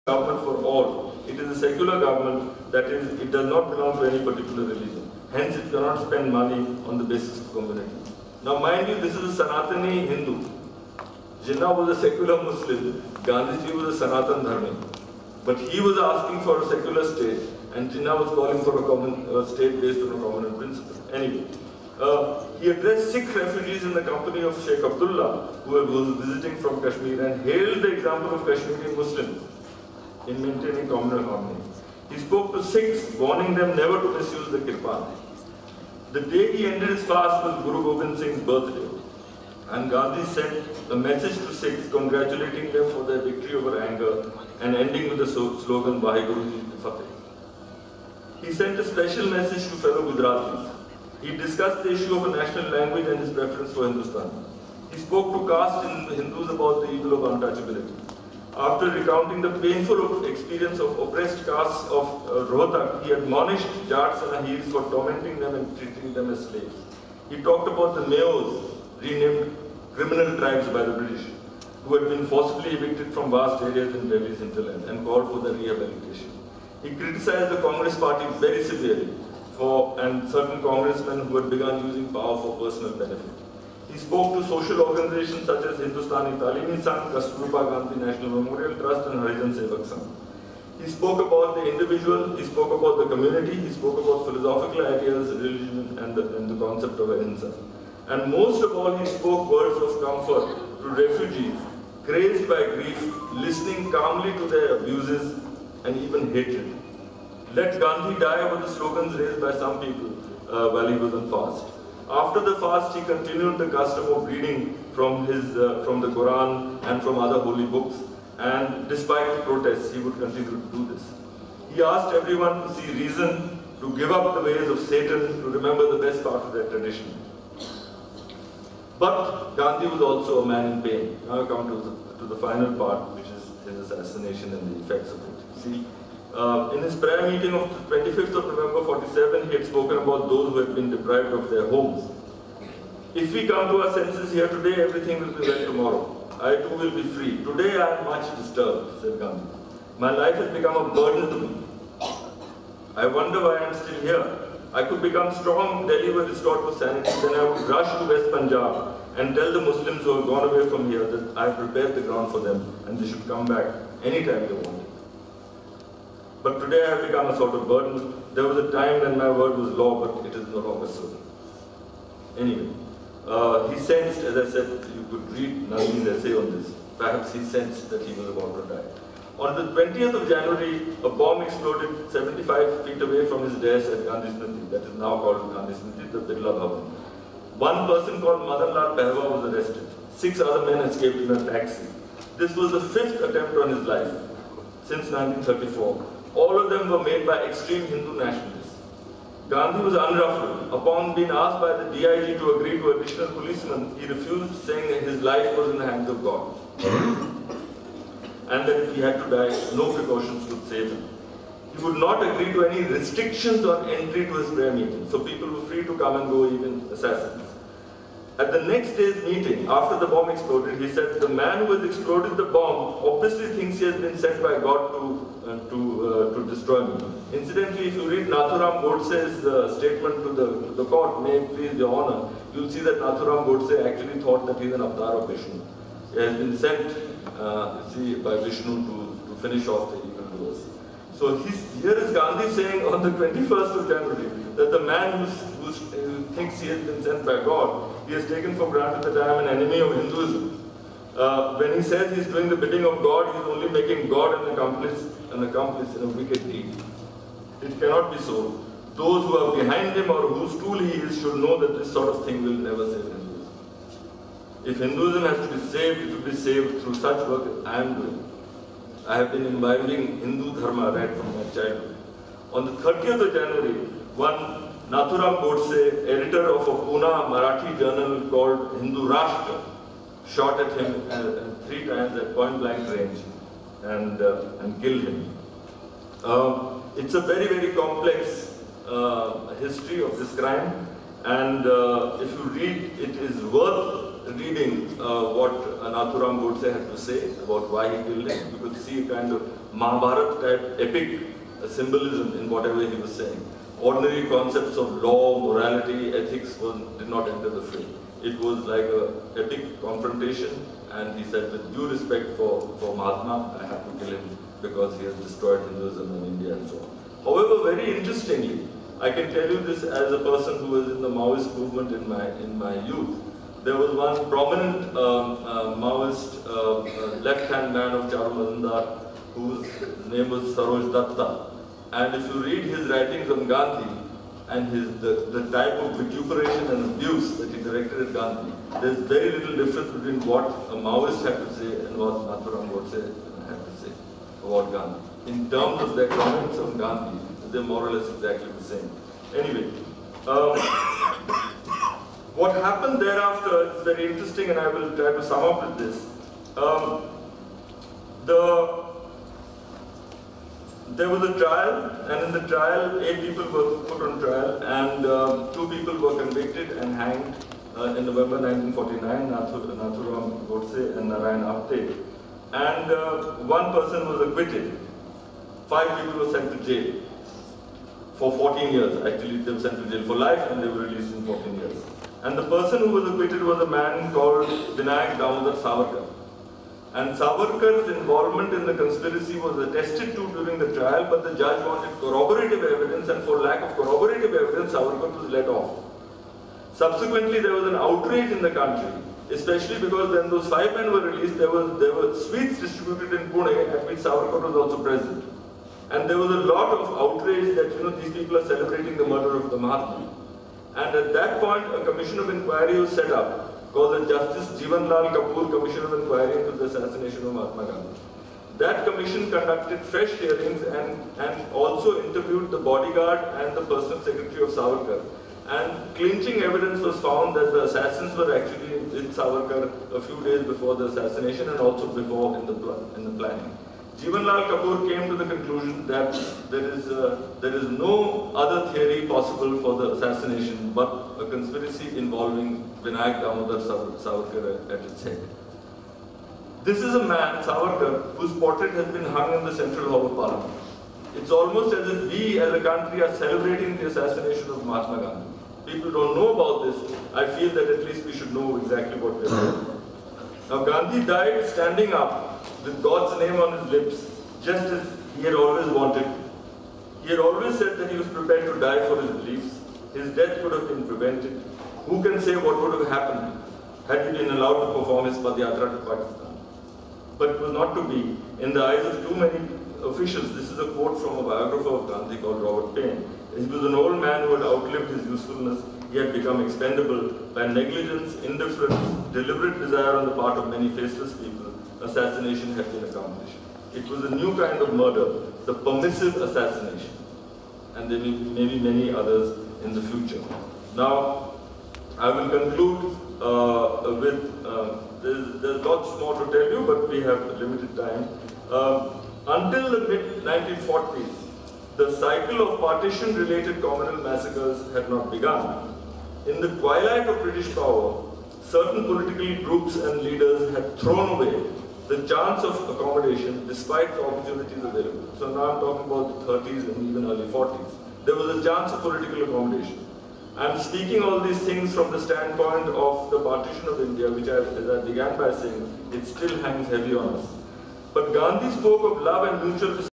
government for all. It is a secular government, that is, it does not belong to any particular religion. Hence, it cannot spend money on the basis of community. Now, mind you, this is a Sanatani Hindu. Jinnah was a secular Muslim. Gandhiji was a Sanatan Dharmi. But he was asking for a secular state, and Jinnah was calling for a state based on a common principle. Anyway, he addressed Sikh refugees in the company of Sheikh Abdullah, who was visiting from Kashmir, and hailed the example of Kashmiri Muslims in maintaining communal harmony. He spoke to Sikhs, warning them never to misuse the kirpan. The day he ended his fast was Guru Gobind Singh's birthday, and Gandhi sent a message to Sikhs congratulating them for their victory over anger and ending with the slogan Vaheguru Ji Ki Fateh. He sent a special message to fellow Gujaratis. He discussed the issue of a national language and his preference for Hindustan. He spoke to caste Hindus about the evil of untouchability. After recounting the painful experience of oppressed castes of Rohtak, he admonished Jats and Ahirs for tormenting them and treating them as slaves. He talked about the Mayos, renamed criminal tribes by the British, who had been forcibly evicted from vast areas in Delhi's hinterland, and called for their rehabilitation. He criticized the Congress party very severely and certain congressmen who had begun using power for personal benefit. He spoke to social organizations such as Hindustani Talimi Sangh, Kasturba Gandhi National Memorial Trust, and Harijan Sevak Sangh. He spoke about the individual, he spoke about the community, he spoke about philosophical ideas, religion, and the concept of Ahimsa. And most of all, he spoke words of comfort to refugees, crazed by grief, listening calmly to their abuses and even hatred. Let Gandhi die were the slogans raised by some people while he was on fast. After the fast, he continued the custom of reading from the Quran and from other holy books, and despite the protests, he would continue to do this. He asked everyone to see reason, to give up the ways of Satan, to remember the best part of their tradition. But Gandhi was also a man in pain. Now I come to the final part, which is his assassination and the effects of it. See, in his prayer meeting of the 25th of November 47, he had spoken about those who had been deprived of their homes. If we come to our senses here today, everything will be well tomorrow. I too will be free. Today I am much disturbed, said Gandhi. My life has become a burden to me. I wonder why I am still here. I could become strong, Delhi were restored to sanity, then I would rush to West Punjab and tell the Muslims who have gone away from here that I have prepared the ground for them and they should come back anytime they want. But today I have become a sort of burden. There was a time when my word was law, but it is no longer so. Anyway, he sensed, as I said, you could read Nandini's essay on this, perhaps he sensed that he was about to die. On the 20th of January, a bomb exploded 75 feet away from his desk at Gandhi Smriti, that is now called Gandhi Smriti, the Birla Bhavan. One person called Madan Lal Pehwa was arrested. 6 other men escaped in a taxi. This was the 5th attempt on his life since 1934. All of them were made by extreme Hindu nationalists. Gandhi was unruffled. Upon being asked by the DIG to agree to additional policemen, he refused, saying that his life was in the hands of God. And that if he had to die, no precautions would save him. He would not agree to any restrictions on entry to his prayer meeting, so people were free to come and go, even assassins. At the next day's meeting, after the bomb exploded, he said, the man who has exploded the bomb obviously thinks he has been sent by God to destroy me. Incidentally, if you read Nathuram Godse's statement to the court, may it please your honor, you'll see that Nathuram Godse actually thought that he is an avatar of Vishnu. He has been sent by Vishnu to finish off the evildoers. So here is Gandhi saying on the 21st of January that the man who thinks he has been sent by God, he has taken for granted that I am an enemy of Hinduism. When he says he is doing the bidding of God, he is only making God an accomplice in a wicked deed. It cannot be so. Those who are behind him or whose tool he is should know that this sort of thing will never save Hinduism. If Hinduism has to be saved, it will be saved through such work as I am doing. I have been imbibing Hindu Dharma right from my childhood. On the 30th of January, one Nathuram Godse, editor of a Pune Marathi journal called Hindu Rashtra, shot at him 3 times at point blank range and killed him. It's a very, very complex history of this crime, and if you read, it is worth reading what Nathuram Godse had to say about why he killed him. You could see a kind of Mahabharata type epic symbolism in whatever he was saying. Ordinary concepts of law, morality, ethics did not enter the fray. It was like an epic confrontation, and he said, with due respect for Mahatma, I have to kill him because he has destroyed Hinduism in India and so on. However, very interestingly, I can tell you this as a person who was in the Maoist movement in my youth. There was one prominent Maoist left-hand man of Charu Mazumdar, whose name was Saroj Datta. And if you read his writings on Gandhi and the type of vituperation and abuse that he directed at Gandhi, there's very little difference between what a Maoist had to say and what Nathuram Godse had to say about Gandhi. In terms of their comments on Gandhi, they're more or less exactly the same. Anyway, what happened thereafter is very interesting, and I will try to sum up with this. There was a trial, and in the trial, 8 people were put on trial, and 2 people were convicted and hanged in November 1949, Nathuram Godse and Narayan Apte. And 1 person was acquitted. 5 people were sent to jail for 14 years. Actually, they were sent to jail for life, and they were released in 14 years. And the person who was acquitted was a man called Vinayak Damodar Savarkar. And Savarkar's involvement in the conspiracy was attested to during the trial, but the judge wanted corroborative evidence, and for lack of corroborative evidence, Savarkar was let off. Subsequently, there was an outrage in the country, especially because when those 5 men were released, there were sweets distributed in Pune, at which Savarkar was also present. And there was a lot of outrage that, these people are celebrating the murder of the Mahatma. And at that point, a commission of inquiry was set up, called the Justice Jeevan Lal Kapoor Commission of Inquiry into the assassination of Mahatma Gandhi. That commission conducted fresh hearings and also interviewed the bodyguard and the personal secretary of Savarkar. And clinching evidence was found that the assassins were actually with Savarkar a few days before the assassination and also before in the planning. Jeevan Lal Kapoor came to the conclusion that there is no other theory possible for the assassination but a conspiracy involving Vinayak Damodar Savarkar at its head. This is a man, Savarkar, whose portrait has been hung in the Central Hall of Parliament. It's almost as if we as a country are celebrating the assassination of Mahatma Gandhi. People don't know about this. I feel that at least we should know exactly what we're doing. Now, Gandhi died standing up with God's name on his lips, just as he had always wanted. He had always said that he was prepared to die for his beliefs. His death could have been prevented. Who can say what would have happened had he been allowed to perform his Padyatra to Pakistan? But it was not to be. In the eyes of too many officials, this is a quote from a biographer of Gandhi called Robert Payne. He was an old man who had outlived his usefulness. He had become expendable by negligence, indifference, deliberate desire on the part of many faceless people. Assassination had been accomplished. It was a new kind of murder, the permissive assassination. And there may be many others in the future. Now, I will conclude with, there's lots more to tell you, but we have limited time. Until the mid-1940s, the cycle of partition-related communal massacres had not begun. In the twilight of British power, certain political groups and leaders had thrown away the chance of accommodation despite the opportunities available. So now I'm talking about the 30s and even early 40s. There was a chance of political accommodation. I'm speaking all these things from the standpoint of the partition of India, which as I began by saying, it still hangs heavy on us. But Gandhi spoke of love and mutual